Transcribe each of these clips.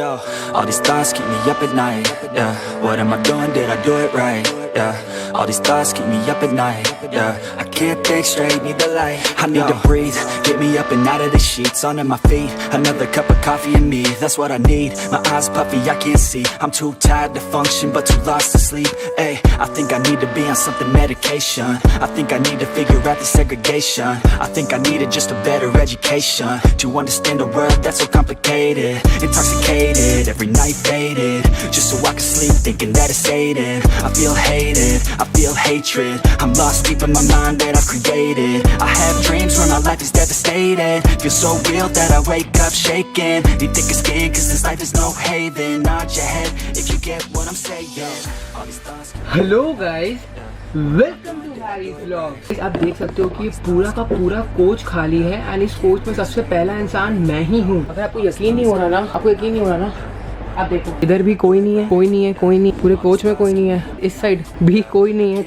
Yo, all these thoughts keep me up at night. Yeah, what am I doing? Did I do it right? Yeah, all these thoughts keep me up at night. Yeah, I can't think straight, need the light. I need to breathe, get me up and out of the sheets. Onto my feet, another cup of coffee and me. That's what I need, my eyes puffy, I can't see. I'm too tired to function, but too lost to sleep. Ay, I think I need to be on something medication. I think I need to figure out the segregation. I think I needed just a better education to understand a world that's so complicated. Intoxicated, every night faded, just so I can sleep thinking that it's sated. I feel hated, I feel hatred, I'm lost deep in my mind that I've created. I have dreams where my life is devastated, feel so real that I wake up shaking. Need thicker skin cause this life is no haven. Nod your head if you get what I'm saying. All these thoughts. Hello guys, welcome to Harry's vlog. आप देख सकते हो कि पूरा का पूरा coach खाली है एंड इस कोच में सबसे पहला इंसान मैं ही हूँ। अगर आपको यकीन नहीं हो रहा ना, आप देखो इधर भी कोई नहीं है, पूरे कोच में कोई नहीं है, इस साइड भी कोई नहीं है,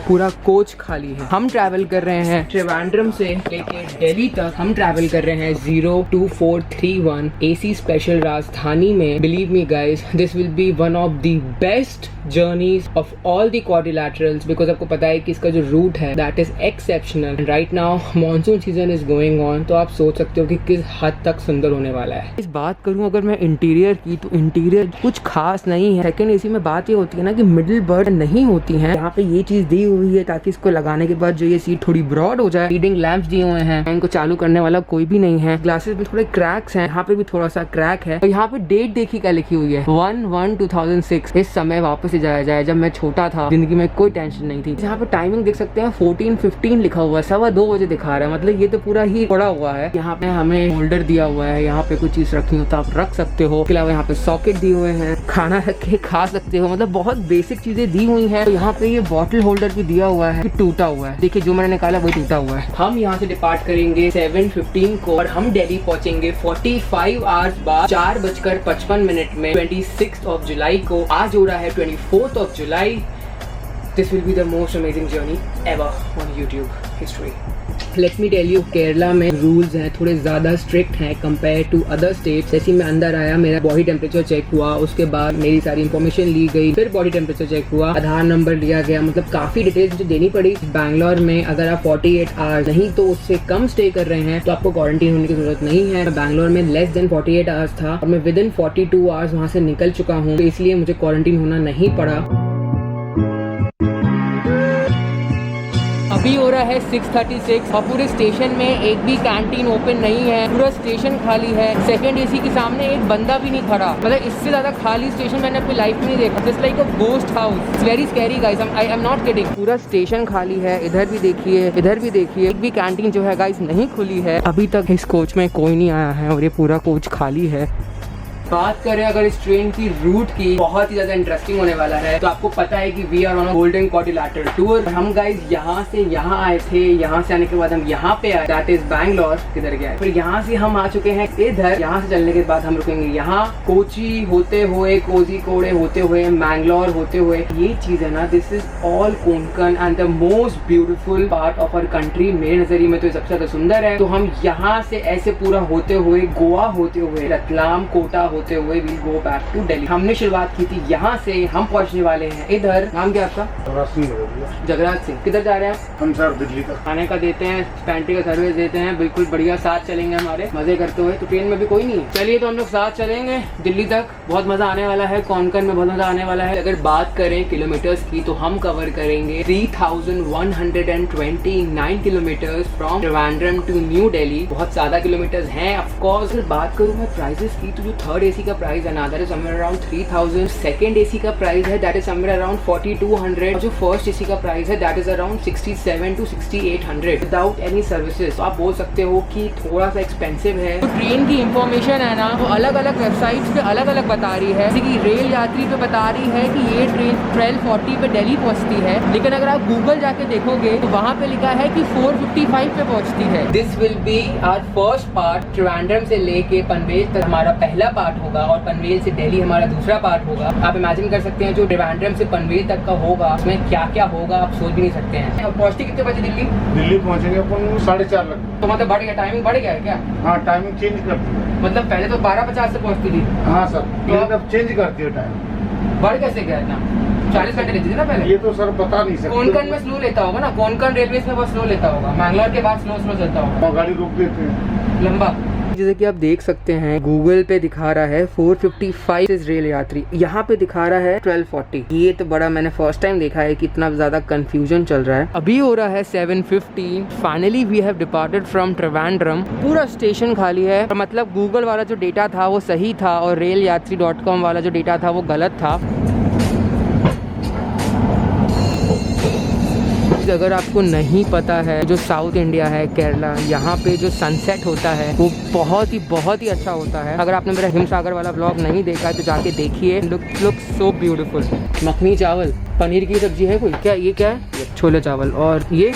पूरा कोच खाली है। हम ट्रैवल कर रहे हैं त्रिवेंद्रम से लेके दिल्ली तक, हम ट्रैवल कर रहे हैं 02431 AC स्पेशल राजधानी में। Believe me guys, this will be one of the best journeys of all the quadrilaterals, because आपको पता है कि इसका जो रूट है that is exceptional. Right now monsoon season is going on, तो आप सोच सकते हो कि किस हद तक सुंदर होने वाला है। इस बात करूं अगर मैं इंटीरियर की, तो इंटीरियर कुछ खास नहीं है। सेकंड एसी में बात ये होती है ना कि मिडिल बर्थ नहीं होती है। यहाँ पे ये चीज दी हुई है ताकि इसको लगाने के बाद जो ये सीट थोड़ी ब्रॉड हो जाए। रीडिंग लैंप्स दिए हुए हैं, इनको चालू करने वाला कोई भी नहीं है। ग्लासेस में थोड़े क्रैक्स हैं, यहाँ पे भी थोड़ा सा क्रैक है। और यहाँ पे डेट देखी क्या लिखी हुई है, 1/1/2006। इस समय वापस से जाया जाए जब मैं छोटा था, जिंदगी में कोई टेंशन नहीं थी। यहाँ पे टाइमिंग देख सकते हैं 14:15 लिखा हुआ है, 2:15 बजे दिखा रहा है, मतलब ये तो पूरा ही पड़ा हुआ है। यहाँ पे हमें होल्डर दिया हुआ है, यहाँ पे कुछ चीज रखी हो तो आप रख सकते हो। इसके अलावा यहाँ पे सॉकेट दिए हुए हैं, खाना रख के खा सकते हो, मतलब बहुत बेसिक चीजें दी हुई हैं। तो यहाँ पे ये बॉटल होल्डर भी दिया हुआ है, टूटा हुआ है। देखिए जो मैंने निकाला वही टूटा हुआ है। हम यहाँ से डिपार्ट करेंगे 7:15 को और हम दिल्ली पहुंचेंगे 45 आवर्स बाद 4:55 में 26 जुलाई को। आज हो रहा है 24 जुलाई। This will be the most amazing journey ever on YouTube history. Let me tell you, Kerala में रूल्स हैं थोड़े ज़्यादा स्ट्रिक्ट हैं कंपेयर टू अदर स्टेट्स। जैसे मैं अंदर आया, मेरा बॉडी टेम्परेचर चेक हुआ, उसके बाद मेरी सारी इन्फॉर्मेशन ली गई, फिर बॉडी टेम्परेचर चेक हुआ, आधार नंबर लिया गया, मतलब काफ़ी डिटेल्स मुझे देनी पड़ी। बैंगलोर में अगर आप 48 आवर्स नहीं तो उससे कम स्टे कर रहे हैं तो आपको क्वारंटीन होने की जरूरत नहीं है। बैंगलोर में लेस देन 48 आवर्स था और मैं विद इन 42 आवर्स वहाँ से निकल चुका हूँ, तो इसलिए मुझे क्वारंटीन होना नहीं पड़ा। अभी हो रहा है 6:36 और पूरे स्टेशन में एक भी कैंटीन ओपन नहीं है, पूरा स्टेशन खाली है। सेकंड एसी के सामने एक बंदा भी नहीं खड़ा, मतलब इससे ज्यादा खाली स्टेशन मैंने अपनी लाइफ में नहीं देखा। Just like a ghost house, it's very scary guys, I am not kidding. पूरा स्टेशन खाली है, इधर भी देखिए, इधर भी देखिए, एक भी कैंटीन जो है गाइस नहीं खुली है। अभी तक इस कोच में कोई नहीं आया है और ये पूरा कोच खाली है। बात करें अगर इस ट्रेन की रूट की, बहुत ही ज्यादा इंटरेस्टिंग होने वाला है। तो आपको पता है कि we are on a golden quadrilateral tour. हम गाइस यहाँ से यहाँ आए थे, यहाँ से आने के बाद हम यहाँ पे आए, दैट इज बैंगलोर। किधर गया, फिर यहाँ से हम आ चुके हैं इधर। यहाँ से चलने के बाद हम रुकेंगे यहाँ, कोची होते हुए, कोझिकोड होते हुए, मैंगलोर होते हुए। ये चीज है ना, this is all Konkan and the most beautiful part of our country. मेरे नजरिए में तो सबसे ज्यादा सुंदर है। तो हम यहाँ से ऐसे पूरा होते हुए, गोवा होते हुए, रतलाम, कोटा होते हुए we'll go back to Delhi। हमने शुरुआत की थी यहाँ से, हम पहुँचने वाले हैं इधर। नाम क्या आपका? जगराज सिंह। किधर जा रहे हैं हम? सर दिल्ली तक। खाने का देते हैं, पैंट्री का सर्विस देते हैं, बिल्कुल बढ़िया। साथ चलेंगे हमारे, मजे करते हुए। तो ट्रेन में भी कोई नहीं है, चलिए तो हम लोग साथ चलेंगे दिल्ली तक। बहुत मजा आने वाला है, कोंकण में बहुत मजा आने वाला है। अगर बात करें किलोमीटर्स की तो हम कवर करेंगे 3129 kilometres from Trivandrum to New Delhi. बहुत ज्यादा किलोमीटर्स हैं ऑफकोर्स। अगर बात करूँ मैं प्राइजेस की, तो जो थर्ड एसी का प्राइस है ना, that is somewhere around 3000। Second AC का प्राइस है दैट इज समवेयर अराउंड 4200। और जो फर्स्ट एसी का प्राइस है that is around 67 to 6800 without any services. तो आप बोल सकते हो कि थोड़ा सा एक्सपेंसिव है। तो ट्रेन की इंफॉर्मेशन है ना, वो अलग अलग वेबसाइट्स पे अलग अलग बता रही है। जैसे कि रेल यात्री पे बता रही है कि ये ट्रेन 12:40 पे दिल्ली पहुंचती है, लेकिन अगर आप गूगल जाके देखोगे तो वहाँ पे लिखा है कि 4:55 पे पहुंचती है। This will be our first part, Trivandrum से लेके पनवेल तक हमारा पहला पार्ट पार्ट होगा और पनवेल से दिल्ली हमारा दूसरा पार्ट होगा। आप इमेजिन कर सकते हैं जो त्रिवेंद्रम से पनवेल तक का होगा उसमें क्या क्या होगा, आप सोच भी नहीं सकते हैं। अब पहुँचते कितने बजे दिल्ली? दिल्ली पहुंचेंगे अपन 4:30 लग। तो मतलब बढ़ गया, टाइमिंग बढ़ गया है क्या? हाँ, टाइमिंग चेंज करती है। मतलब पहले तो 12:50 से पहुँचती थी। हाँ सर, ये तब चेंज करती है टाइम। बढ़ कैसे गया इतना? 40 घंटे लेती थी ना पहले। ये तो सर बता नहीं सकते। कोंकण में स्लो लेता होगा ना, कोंकण रेलवे में बहुत स्लो लेता होगा, मैंगलोर के बाद स्लो चलता होगा, गाड़ी रोक देते हैं लंबा। जैसे कि आप देख सकते हैं गूगल पे दिखा रहा है 455 रेल यात्री, यहाँ पे दिखा रहा है 1240। ये तो बड़ा मैंने फर्स्ट टाइम देखा है कि इतना ज्यादा कंफ्यूजन चल रहा है। अभी हो रहा है 7:15। Finally we have departed from Trivandrum. पूरा स्टेशन खाली है, मतलब गूगल वाला जो डेटा था वो सही था और रेलयात्री.com वाला जो डेटा था वो गलत था। अगर आपको नहीं पता है, जो साउथ इंडिया है केरला, यहाँ पे जो सनसेट होता है वो बहुत ही अच्छा होता है। अगर आपने मेरा हिमसागर वाला ब्लॉग नहीं देखा है तो जाके देखिए। Look so beautiful. मखनी चावल, पनीर की सब्जी है कोई क्या? ये क्या है? छोले चावल। और ये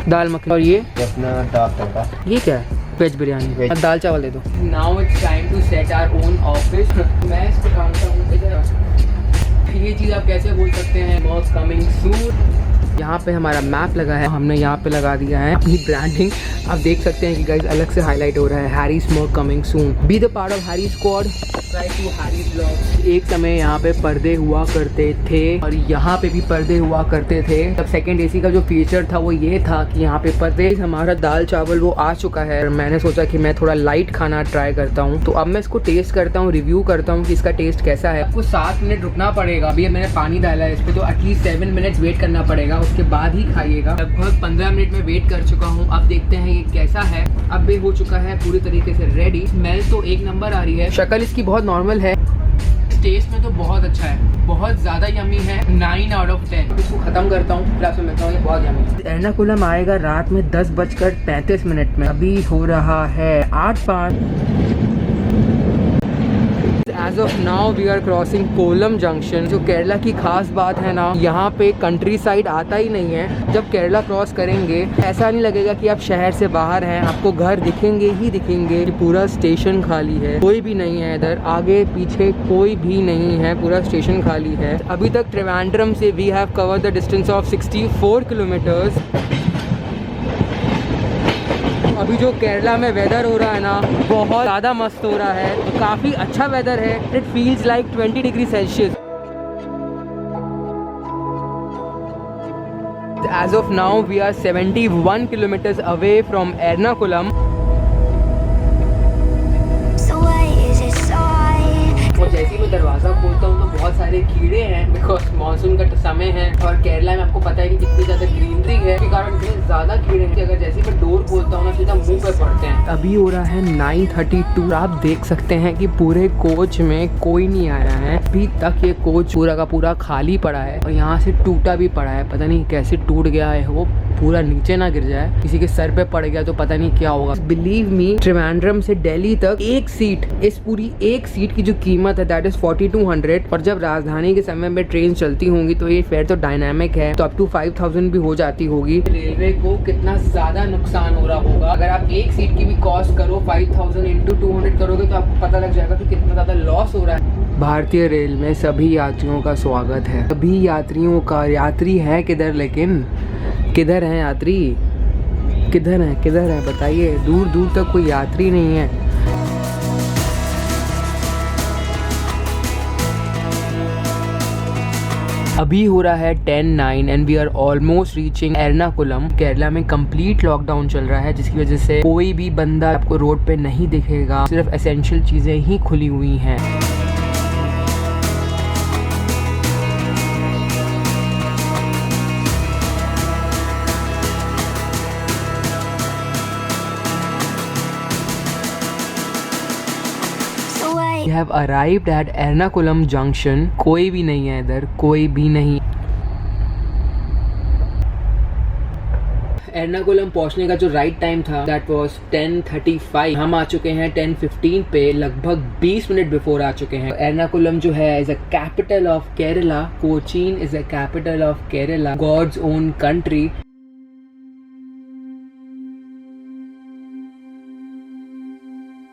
दाल मखनी। और ये अपना दाल तड़का। ये क्या है? वेज बिरयानी। अब दाल चावल दे दो। Now it's time to set our own office. मैं इसको जानता हूँ इधर। ये चीज़ आप कैसे बोल सकते हैं? बहुत कमिंग सून। यहाँ पे हमारा मैप लगा है, हमने यहाँ पे लगा दिया है अपनी ब्रांडिंग। आप देख सकते हैं कि गाइस अलग से हाईलाइट हो रहा है, Harry smoke coming soon. Be the part of Harry squad, subscribe to Harry vlogs. एक समय यहाँ पे पर्दे हुआ करते थे और यहाँ पे भी पर्दे हुआ करते थे। तब सेकंड एसी का जो फीचर था वो ये था कि यहाँ पे पर्दे। हमारा दाल चावल वो आ चुका है और मैंने सोचा कि मैं थोड़ा लाइट खाना ट्राई करता हूँ, तो अब मैं इसको टेस्ट करता हूँ, रिव्यू करता हूँ कि इसका टेस्ट कैसा है। आपको 7 मिनट रुकना पड़ेगा। अभी मैंने पानी डाला है इस पर, तो एटलीस्ट 7 मिनट्स वेट करना पड़ेगा, उसके बाद ही खाइएगा। लगभग 15 मिनट में वेट कर चुका हूँ। अब देखते हैं ये कैसा है। अब ये हो चुका है पूरी तरीके से रेडी। स्मेल तो एक नंबर आ रही है, शक्ल इसकी बहुत नॉर्मल है, टेस्ट में तो बहुत अच्छा है, बहुत ज्यादा यमी है। 9 आउट ऑफ 10। इसको खत्म करता हूँ, फिर आपसे मिलता हूँ। ये बहुत यमी है। एर्नाकुलम आएगा रात में 10:35 में। अभी हो रहा है 8:05। As of now we are crossing Kollam junction. जो केरला की खास बात है ना, यहाँ पे कंट्री साइड आता ही नहीं है। जब केरला क्रॉस करेंगे ऐसा नहीं लगेगा कि आप शहर से बाहर हैं, आपको घर दिखेंगे ही दिखेंगे। पूरा स्टेशन खाली है, कोई भी नहीं है इधर, आगे पीछे कोई भी नहीं है, पूरा स्टेशन खाली है। अभी तक त्रिवेंद्रम से we have covered the distance of 64 kilometres. अभी जो केरला में वेदर हो रहा है ना, बहुत ज़्यादा मस्त हो रहा है, तो काफ़ी अच्छा वेदर है। It feels like 20 degree Celsius. As of now we are 71 kilometres away from Ernakulam. और जैसे ही मैं दरवाज़ा खोलता हूँ तो बहुत सारे कीड़े हैं, बिकॉज मानसून का समय है और केरला में आपको पता है कि कितनी ज़्यादा ग्रीनरी है, इसके कारण इतने ज़्यादा कीड़े हैं कि अगर जैसे ही मैं डोर खोलता हूँ ना सीधा मुंह पे पड़ते हैं। अभी हो रहा है 9:32। आप देख सकते हैं कि पूरे कोच में कोई नहीं आया है अभी तक। ये कोच पूरा का पूरा खाली पड़ा है और यहाँ से टूटा भी पड़ा है। पता नहीं कैसे टूट गया है, वो पूरा नीचे ना गिर जाए, किसी के सर पे पड़ गया तो पता नहीं क्या होगा। बिलीव मी, त्रिवेंद्रम से दिल्ली तक एक सीट, इस पूरी एक सीट की जो कीमत है दैट इज 4200। और जब राजधानी के समय में ट्रेन चलती होंगी तो ये फेयर तो डायनामिक है, तो अप टू 5000 भी हो जाती होगी। रेलवे को कितना ज्यादा नुकसान हो रहा होगा। अगर आप एक सीट की भी कॉस्ट करो 5000 इंटू 200 करोगे तो आपको पता लग जाएगा कि कितना ज्यादा लॉस हो रहा है। भारतीय रेल में सभी यात्रियों का स्वागत है। सभी यात्रियों का, यात्री है किधर, लेकिन किधर है यात्री, किधर है बताइए। दूर दूर तक कोई यात्री नहीं है। अभी हो रहा है 10:09 and we are almost reaching Ernakulam. Kerala में कंप्लीट लॉकडाउन चल रहा है, जिसकी वजह से कोई भी बंदा आपको रोड पे नहीं दिखेगा, सिर्फ एसेंशियल चीजें ही खुली हुई हैं। We have arrived at Ernakulam junction. कोई भी नहीं है इधर, कोई भी नहीं। एर्नाकुलम पहुंचने का जो राइट टाइम था दैट वाज 10:35। हम आ चुके हैं 10:15 पे, लगभग 20 मिनट बिफोर आ चुके हैं। एर्नाकुलम जो है is a capital of Kerala. Cochin is a capital of Kerala, god's own country.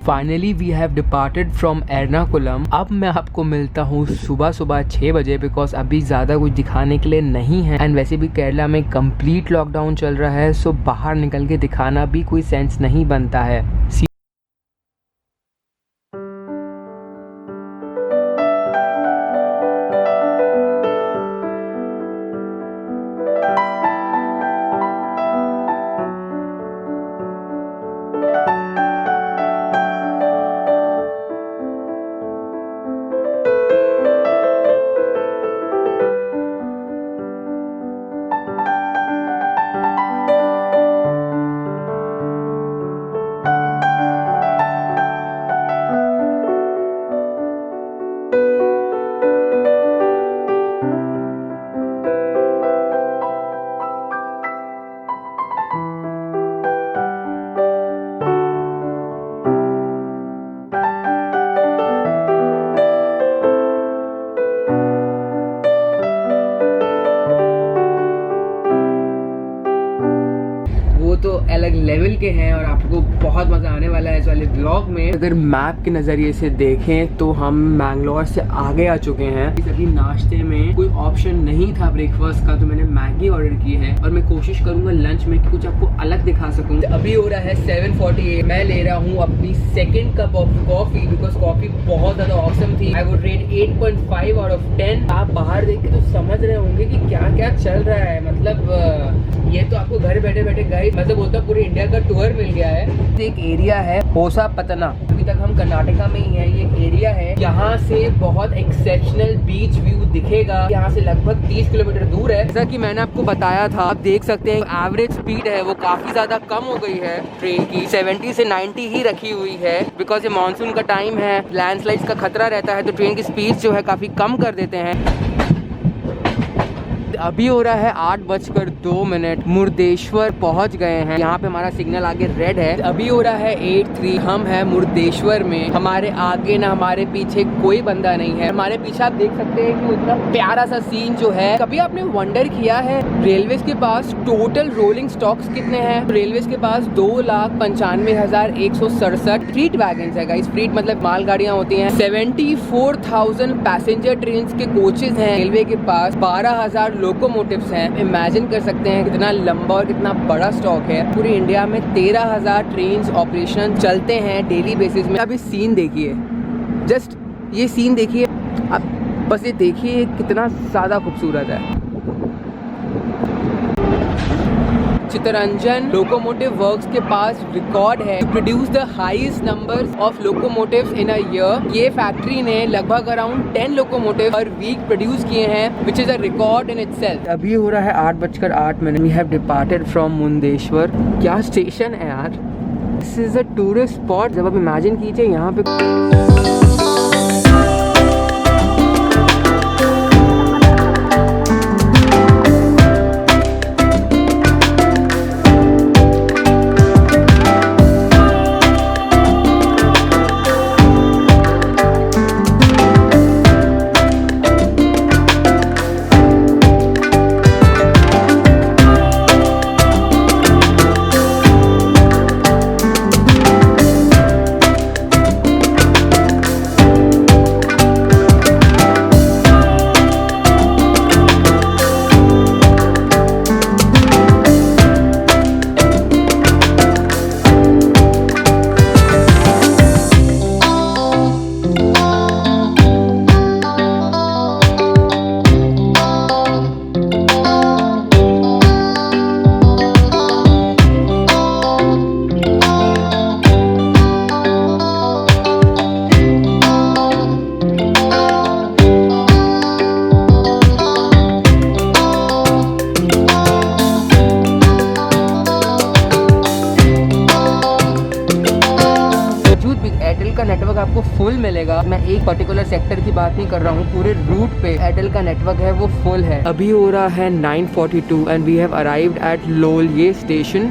Finally we have departed from Ernakulam. अब मैं आपको मिलता हूँ सुबह 6 बजे, बिकॉज अभी ज़्यादा कुछ दिखाने के लिए नहीं है। एंड वैसे भी केरला में कंप्लीट लॉकडाउन चल रहा है, सो बाहर निकल के दिखाना भी कोई सेंस नहीं बनता है। तो अलग लेवल के हैं और आपको बहुत मज़ा आने वाला है इस वाले ब्लॉग में। अगर मैप के नज़रिए से देखें तो हम मैंगलोर से आगे आ चुके हैं। अभी नाश्ते में कोई ऑप्शन नहीं था ब्रेकफास्ट का, तो मैंने मैगी ऑर्डर की है और मैं कोशिश करूंगा लंच में कि कुछ आपको अलग दिखा सकूं। अभी हो रहा है 7:48। मैं ले रहा हूँ अपनी second cup of coffee, because coffee बहुत ज़्यादा ऑसम थी। I would rate 8.5 out of 10। आप बाहर देख के तो समझ रहे होंगे कि क्या क्या चल रहा है। मतलब ये तो आपको घर बैठे बैठे गाइस मतलब बोलता पूरे इंडिया का टूर मिल गया है। एक एरिया है होसापत्तनम, अभी तक हम कर्नाटका में ही है। ये एक एरिया है, यहाँ से बहुत एक्सेप्शनल बीच व्यू दिखेगा। यहाँ से लगभग 30 किलोमीटर दूर है। जैसा कि मैंने आपको बताया था, आप देख सकते हैं एवरेज स्पीड है वो काफी ज्यादा कम हो गई है ट्रेन की। 70 से 90 ही रखी हुई है, बिकॉज ये मानसून का टाइम है, लैंडस्लाइड्स का खतरा रहता है, तो ट्रेन की स्पीड जो है काफी कम कर देते हैं। अभी हो रहा है 8:02। मुर्देश्वर पहुंच गए हैं। यहाँ पे हमारा सिग्नल आगे रेड है। अभी हो रहा है 8:03। हम हैं मुर्देश्वर में। हमारे आगे ना हमारे पीछे कोई बंदा नहीं है। हमारे पीछे आप देख सकते हैं कि उतना प्यारा सा सीन जो है। कभी आपने वंडर किया है रेलवे के पास टोटल रोलिंग स्टॉक्स कितने हैं? रेलवे के पास 2,95,167 फ्रीट वैगन है गाइस। फ्रीट मतलब मालगाड़ियाँ होती हैं। 74,000 पैसेंजर ट्रेन के कोचेज हैं रेलवे के पास। 12,000 लोकोमोटिव्स हैं। इमेजिन कर सकते हैं कितना लंबा और कितना बड़ा स्टॉक है। पूरी इंडिया में 13,000 ट्रेन ऑपरेशन चलते हैं डेली बेसिस में। अब इस सीन देखिए, जस्ट ये सीन देखिए, अब बस ये देखिए कितना ज़्यादा खूबसूरत है। चित्तरंजन लोकोमोटिव वर्क्स के पास रिकॉर्ड है to produce the highest numbers of locomotives in a year. ये फैक्ट्री ने लगभग around 10 locomotive per week produce किए हैं, which is a record in itself. अभी हो रहा है 8:08। We have departed from Mundeshwar. क्या स्टेशन है यार, this is a tourist spot. जब आप इमेजिन कीजिए यहाँ पे नेटवर्क आपको फुल मिलेगा। मैं एक पर्टिकुलर सेक्टर की बात नहीं कर रहा हूँ, पूरे रूट पे एयरटेल का नेटवर्क है वो फुल है। अभी हो रहा है 9:42 and we have arrived at Loliye station.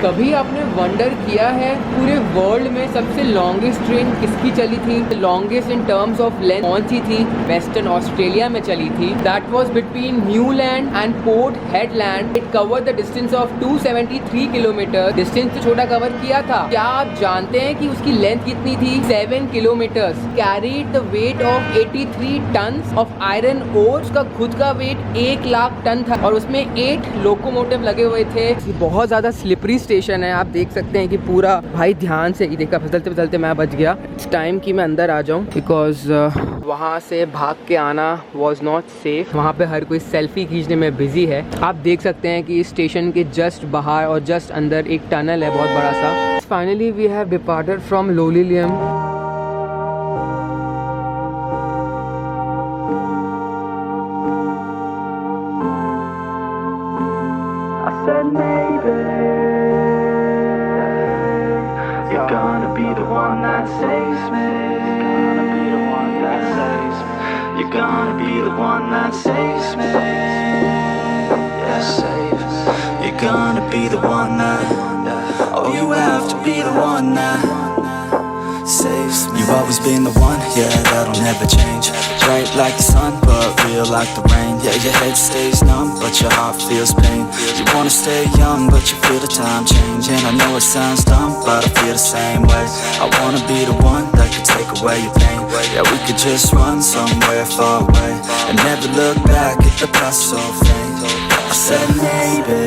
कभी आपने वंडर किया है पूरे वर्ल्ड में सबसे लॉन्गेस्ट ट्रेन किसकी चली थी? Longest in terms of length कौन सी थी? वेस्टर्न ऑस्ट्रेलिया में चली थी। That was between Newland and Port Hedland. It covered the distance of 273 kilometre. Distance तो छोटा कवर किया था। क्या आप जानते हैं कि उसकी लेंथ कितनी थी? 7 kilometre. Carried the weight of 83 ton of iron ore. उसका खुद का वेट 1 लाख टन था और उसमें 8 लोकोमोटिव लगे हुए थे। ये बहुत ज्यादा स्लिपरी स्टेशन है, आप देख सकते हैं कि पूरा भाई ध्यान से, ये देखा फिसलते फिसलते मैं बच गया। इट्स टाइम कि मैं अंदर आ जाऊं बिकॉज वहाँ से भाग के आना वॉज नॉट सेफ। वहाँ पे हर कोई सेल्फी खींचने में बिजी है। आप देख सकते हैं कि इस स्टेशन के जस्ट बाहर और जस्ट अंदर एक टनल है बहुत बड़ा सा। Finally we have departed from लोलिलियम। said maybe you're gonna be the one that saves me. You're gonna be the one that saves me. Yeah, save me. You're gonna be the one that. Oh, you have to be the one that saves me. You've always been the one, yeah, that'll never change. Bright like the sun, but real like the rain. Yeah, your head stays numb, but your heart feels pain. You wanna stay young, but you feel the time change. And I know it sounds dumb, but I feel the same way. I wanna be the one that could take away your pain. Yeah, we could just run somewhere far away and never look back at the past so faint. I said maybe.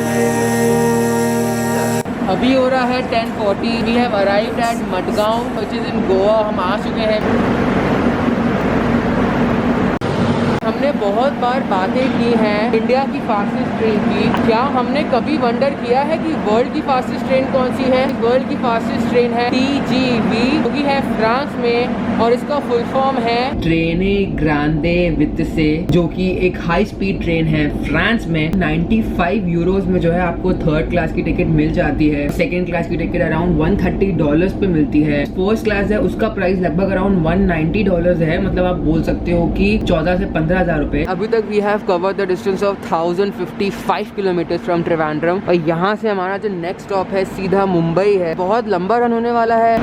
अभी हो रहा है 10:40। We have arrived at Madgaon which is in Goa. हम आ चुके हैं। हमने बहुत बार बातें की हैं इंडिया की फास्टेस्ट ट्रेन की। क्या हमने कभी वंडर किया है कि वर्ल्ड की फास्टेस्ट ट्रेन कौन सी है? वर्ल्ड की फास्टेस्ट ट्रेन है TGV, जो कि है फ्रांस में और इसका फुल फॉर्म है ट्रेने ग्रांडे वित्से, जो कि एक हाई स्पीड ट्रेन है फ्रांस में। 95 यूरोज में जो है आपको थर्ड क्लास की टिकट मिल जाती है। सेकेंड क्लास की टिकट अराउंड $130 पे मिलती है। फर्स्ट क्लास है उसका प्राइस लगभग अराउंड $190 है। मतलब आप बोल सकते हो कि 14 से 15,000 रुपए। अभी तक we have covered the distance of 1055 kilometre from Trivandrum और यहाँ से हमारा जो नेक्स्ट स्टॉप है सीधा मुंबई है। बहुत लंबा रन होने वाला है।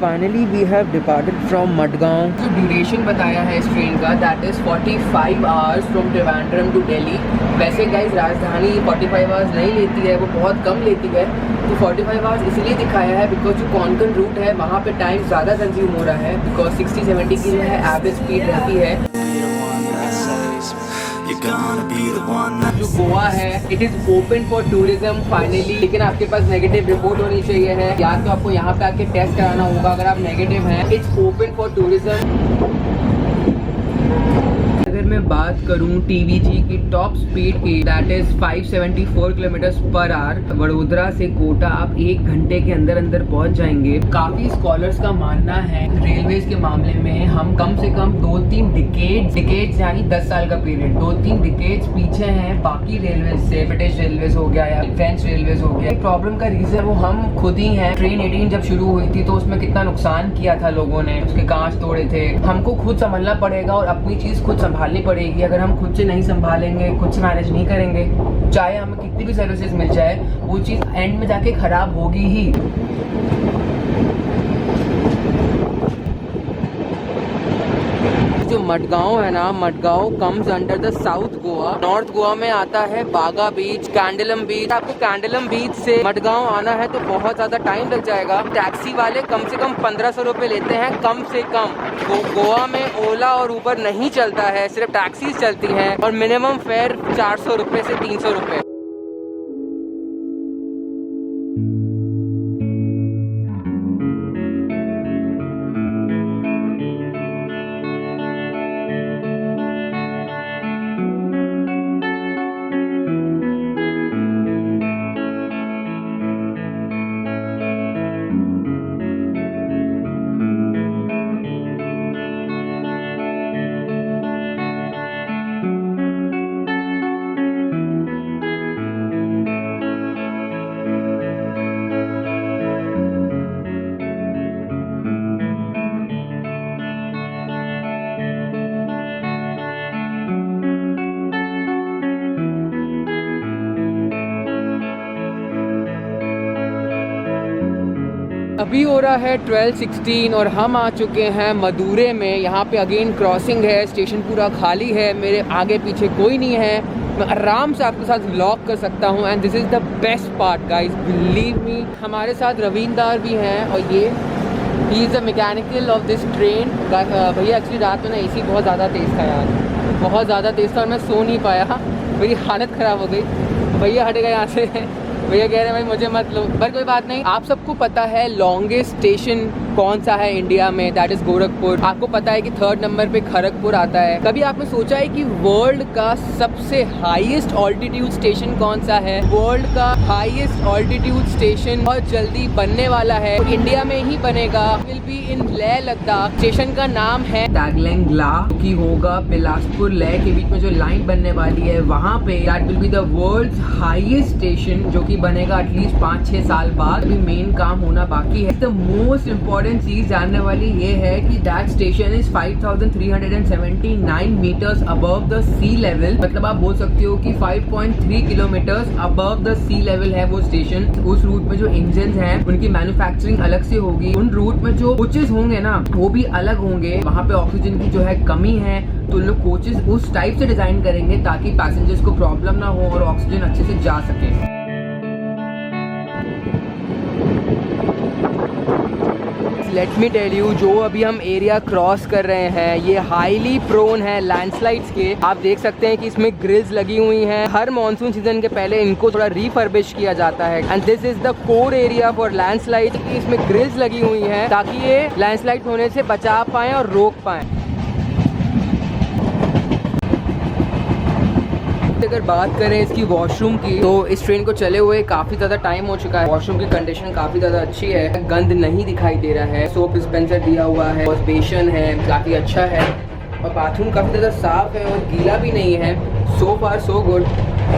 Finally we have departed from Madgaon. जो ड्यूरेशन बताया है इस ट्रेन का that is 45 hours from Trivandrum to Delhi. वैसे गाइस राजधानी 45 आवर्स नहीं लेती है, वो बहुत कम लेती है। तो 45 आवर्स इसलिए दिखाया है बिकॉज जो कोंकण रूट है वहाँ पे टाइम ज़्यादा कंज्यूम हो रहा है बिकॉज 60-70 की जो है एवरेज स्पीड रहती है। जो गोवा है it is open for tourism finally, लेकिन आपके पास नेगेटिव रिपोर्ट होनी चाहिए है या तो आपको यहाँ पे आके टेस्ट कराना होगा। अगर आप नेगेटिव हैं इट्स ओपन फॉर टूरिज्म। अगर मैं बात करूं TVG की टॉप स्पीड की that is 574 kilometre per our. Vadodara से कोटा आप 1 घंटे के अंदर अंदर पहुंच जाएंगे। काफी स्कॉलर्स का मानना है रेलवेज के मामले में हम कम से कम 2-3 डिकेड्स यानी 10 साल का पीरियड 2-3 डिकेड्स पीछे हैं बाकी रेलवेज से। ब्रिटिश रेलवेज हो गया या फ्रेंच रेलवेज हो गया। प्रॉब्लम का रीजन वो हम खुद ही हैं। ट्रेन 18 जब शुरू हुई थी तो उसमें कितना नुकसान किया था लोगों ने, उसके कांच तोड़े थे। हमको खुद संभलना पड़ेगा और अपनी चीज खुद संभालनी पड़ेगी। अगर हम खुद से नहीं संभालेंगे, खुद से मैनेज नहीं करेंगे, चाहे हमें कितनी भी सर्विसेज मिल जाए वो चीज एंड में जाके खराब होगी ही। जो मडगांव है ना, Madgaon comes under the south Goa. North Goa में आता है बागा बीच, कैंडलम बीच। आपको कैंडलम बीच से मडगांव आना है तो बहुत ज्यादा टाइम लग जाएगा। टैक्सी वाले कम से कम 1500 रुपए लेते हैं कम से कम। गोवा में ओला और उबर नहीं चलता है, सिर्फ टैक्सीज चलती हैं और मिनिमम फेयर 400 रुपए से 300 रुपए। अभी हो रहा है 12:16 और हम आ चुके हैं मदुरै में। यहाँ पे अगेन क्रॉसिंग है, स्टेशन पूरा खाली है, मेरे आगे पीछे कोई नहीं है, मैं आराम से आपके साथ व्लॉग कर सकता हूँ। And this is the best part guys, believe me. हमारे साथ रविंदर भी हैं और ये he is the mechanical of this train. भैया एक्चुअली रात में ना एसी बहुत ज़्यादा तेज़ था यार, बहुत ज़्यादा तेज़ था और मैं सो नहीं पाया, मेरी हालत ख़राब हो गई। भैया हट गए यहाँ से, भैया कह रहे हैं भाई मुझे मत लो, पर कोई बात नहीं। आप सबको पता है लॉन्गेस्ट स्टेशन कौन सा है इंडिया में, दैट इज गोरखपुर। आपको पता है कि 3rd नंबर पे खड़गपुर आता है। कभी आपने सोचा है कि वर्ल्ड का सबसे हाईएस्ट ऑल्टीट्यूड स्टेशन कौन सा है? वर्ल्ड का हाईएस्ट ऑल्टीट्यूड स्टेशन बहुत जल्दी बनने वाला है, इंडिया में ही बनेगा, will be in Leh Ladakh. Station का नाम है तागलेंगला, की होगा बिलासपुर लेह के बीच में जो लाइन बनने वाली है वहाँ पे। That will be the world highest station जो कि बनेगा एटलीस्ट 5-6 साल बाद। अभी मेन काम होना बाकी है। द मोस्ट इम्पोर्टेंट चीज जानने वाली ये है कि that station is 5379 metres above the sea level. मतलब आप बोल सकते हो कि 5.3 kilometres above the sea level है वो स्टेशन। उस रूट में जो इंजन हैं उनकी मैन्युफैक्चरिंग अलग से होगी, उन रूट में जो कोचेस होंगे ना वो भी अलग होंगे। वहाँ पे ऑक्सीजन की जो है कमी है तो लोग कोचेस उस टाइप से डिजाइन करेंगे ताकि पैसेंजर्स को प्रॉब्लम ना हो और ऑक्सीजन अच्छे से जा सके। लेट मी टेल यू, जो अभी हम एरिया क्रॉस कर रहे हैं ये हाईली प्रोन है लैंडस्लाइड्स के। आप देख सकते हैं कि इसमें ग्रिल्स लगी हुई हैं। हर मॉनसून सीजन के पहले इनको थोड़ा रिफर्बिश किया जाता है। And this is the core area for landslide. इसमें ग्रिल्स लगी हुई हैं ताकि ये लैंडस्लाइड होने से बचा पाएं और रोक पाएं। अगर बात करें इसकी वॉशरूम की तो इस ट्रेन को चले हुए काफ़ी ज़्यादा टाइम हो चुका है। वॉशरूम की कंडीशन काफ़ी ज़्यादा अच्छी है, गंद नहीं दिखाई दे रहा है, सोप डिस्पेंसर दिया हुआ है, वॉश बेसिन है, काफ़ी अच्छा है और बाथरूम काफ़ी ज़्यादा साफ है और गीला भी नहीं है। So far so good.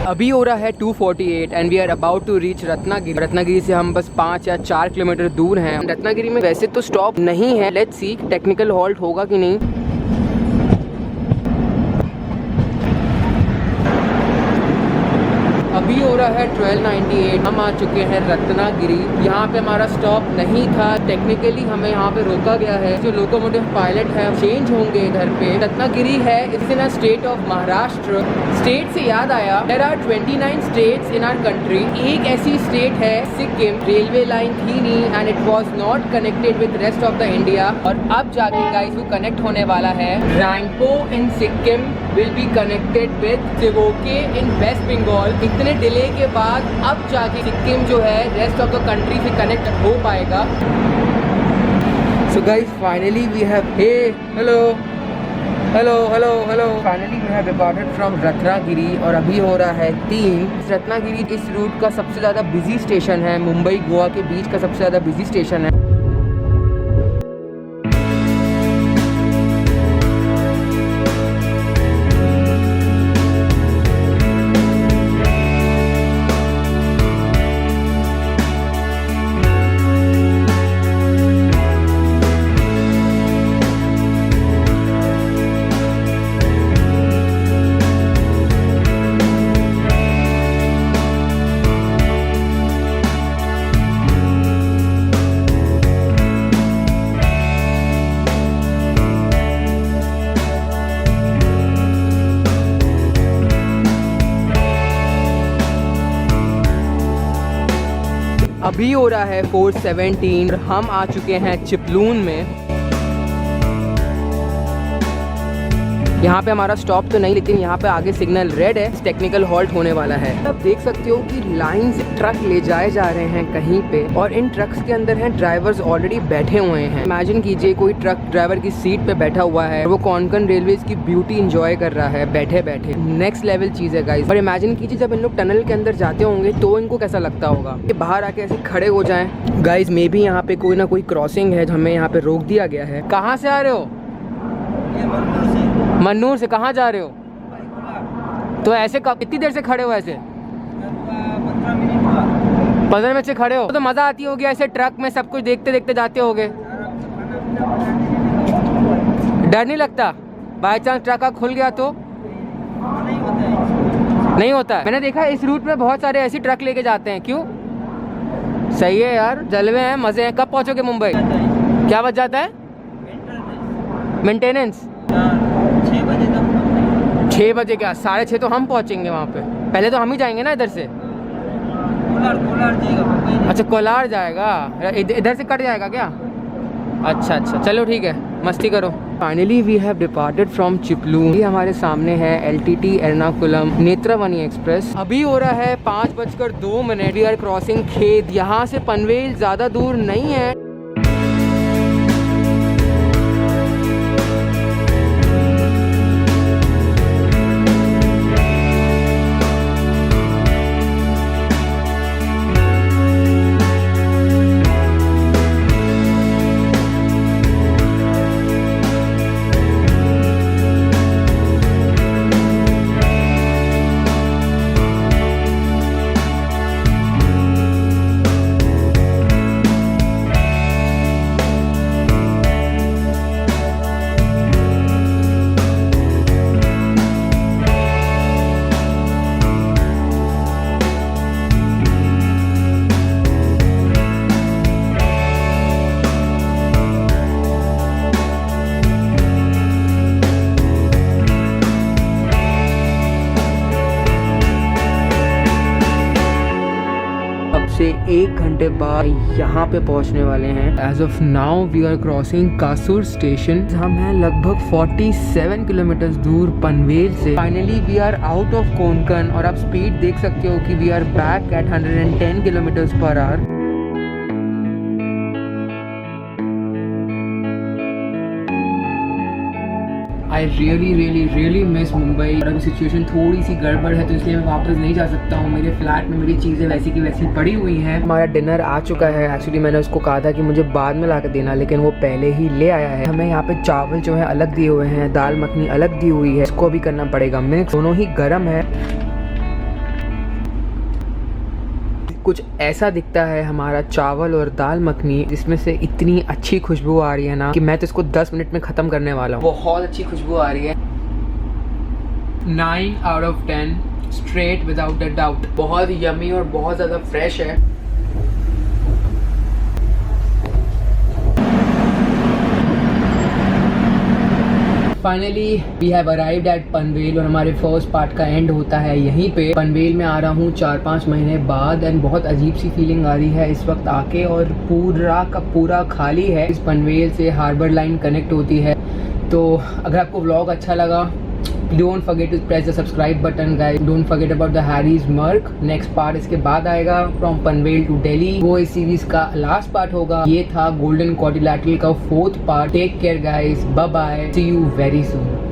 अभी हो रहा है 2:48 and we are about to reach Ratnagiri. Ratnagiri से हम बस 5 या 4 किलोमीटर दूर हैं। रत्नागिरी में वैसे तो स्टॉप नहीं है, लेट्स सी टेक्निकल हॉल्ट होगा कि नहीं। अभी हो रहा है 12:98, हम आ चुके हैं रत्नागिरी। यहाँ पे हमारा स्टॉप नहीं था, टेक्निकली हमें यहाँ पे रोका गया है। जो लोकोमोटिव पायलट है चेंज होंगे इधर पे। रत्नागिरी है it's in a state of Maharashtra. State से याद आया, there are 29 states in our country. एक ऐसी स्टेट है सिक्किम, रेलवे लाइन थी नहीं and it was not connected with rest of the India. और अब जाके गाइस वो कनेक्ट होने वाला है। Rangpo in Sikkim will be connected with Sevoke in West Bengal. इतने डिले के बाद अब जाके सिक्किम जो है रेस्ट ऑफ द कंट्री से कनेक्ट हो पाएगा। So guys finally we have hello finally we have departed from Ratnagiri और अभी हो रहा है 3। रत्नागिरी इस रूट का सबसे ज़्यादा बिजी स्टेशन है, मुंबई गोवा के बीच का सबसे ज़्यादा बिजी स्टेशन है। अभी हो रहा है 4:17, हम आ चुके हैं चिपलून में। यहाँ पे हमारा स्टॉप तो नहीं, लेकिन यहाँ पे आगे सिग्नल रेड है, टेक्निकल हॉल्ट होने वाला है। अब देख सकते हो कि लाइन से ट्रक ले जाए जा रहे हैं कहीं पे और इन ट्रक्स के अंदर हैं ड्राइवर्स ऑलरेडी बैठे हुए हैं। इमेजिन कीजिए कोई ट्रक ड्राइवर की सीट पे बैठा हुआ है, वो कोंकण रेलवेज की ब्यूटी इंजॉय कर रहा है बैठे बैठे। नेक्स्ट लेवल चीज है गाइस। और इमेजिन कीजिए जब इन लोग टनल के अंदर जाते होंगे तो इनको कैसा लगता होगा कि बाहर आके ऐसे खड़े हो जाए। गाइस मे बी यहाँ पे कोई ना कोई क्रॉसिंग है, हमें यहाँ पे रोक दिया गया है। कहाँ से आ रहे हो? मन्नूर से। कहाँ जा रहे हो? तो ऐसे कितनी देर से खड़े हो? ऐसे 15 मिनट से खड़े हो तो मज़ा आती होगी ऐसे ट्रक में सब कुछ देखते देखते जाते होगे। डर नहीं लगता बाई चांस ट्रक का खुल गया तो? नहीं होता है। मैंने देखा इस रूट में बहुत सारे ऐसे ट्रक लेके जाते हैं। क्यों? सही है यार, जलवे हैं, मजे हैं। कब पहुंचोगे मुंबई? क्या बच जाता है? मेंटेनेंस 6 बजे तक। 6 बजे क्या? 6:30 तो हम पहुंचेंगे वहाँ पे। पहले तो हम ही जाएंगे ना इधर से। कोलार जाएगा मुंबई। अच्छा कोलार जाएगा, इधर से कट जाएगा क्या? अच्छा अच्छा, चलो ठीक है, मस्ती करो। Finally we have departed from Chiplun. ये हमारे सामने है LTT एर्नाकुलम नेत्रवनी एक्सप्रेस। अभी हो रहा है 5:02। वी आर क्रॉसिंग खेत। यहाँ से पनवेल ज़्यादा दूर नहीं है। से 1 घंटे बाद यहाँ पे पहुँचने वाले हैं। As of now we are crossing Kasur station. हम हैं लगभग 47 किलोमीटर दूर पनवेल से। Finally we are out of Konkan और आप स्पीड देख सकते हो कि we are back at 110 kilometre per hour. I really miss Mumbai. और अभी सिचुएशन थोड़ी सी गड़बड़ है तो इसलिए मैं वापस नहीं जा सकता हूँ। मेरे फ्लैट में मेरी चीज़ें वैसी की वैसी पड़ी हुई हैं। हमारा डिनर आ चुका है। एक्चुअली मैंने उसको कहा था कि मुझे बाद में ला कर देना, लेकिन वो पहले ही ले आया है। हमें यहाँ पे चावल जो है अलग दिए हुए हैं, दाल मखनी अलग दी हुई है, इसको भी करना पड़ेगा मिक्स। दोनों ही गर्म है। कुछ ऐसा दिखता है हमारा चावल और दाल मखनी, जिसमें से इतनी अच्छी खुशबू आ रही है ना कि मैं तो इसको 10 मिनट में ख़त्म करने वाला हूँ। बहुत अच्छी खुशबू आ रही है। 9 out of 10 straight without a doubt. बहुत यमी और बहुत ज़्यादा फ्रेश है। Finally we have arrived at Panvel और हमारे फर्स्ट पार्ट का एंड होता है यहीं पे। पनवेल में आ रहा हूँ 4-5 महीने बाद एंड बहुत अजीब सी फीलिंग आ रही है इस वक्त आके। और पूरा का पूरा खाली है। इस पनवेल से हार्बर लाइन कनेक्ट होती है। तो अगर आपको व्लॉग अच्छा लगा, don't forget to press the subscribe button guys. Don't forget about the Harry's merch. Next part इसके बाद आएगा फ्रॉम पनवेल टू दिल्ली। वो इस सीरीज का लास्ट पार्ट होगा। ये था गोल्डन क्वाड्रिलैटरल का 4th part. Take care guys, bye bye, see you very soon.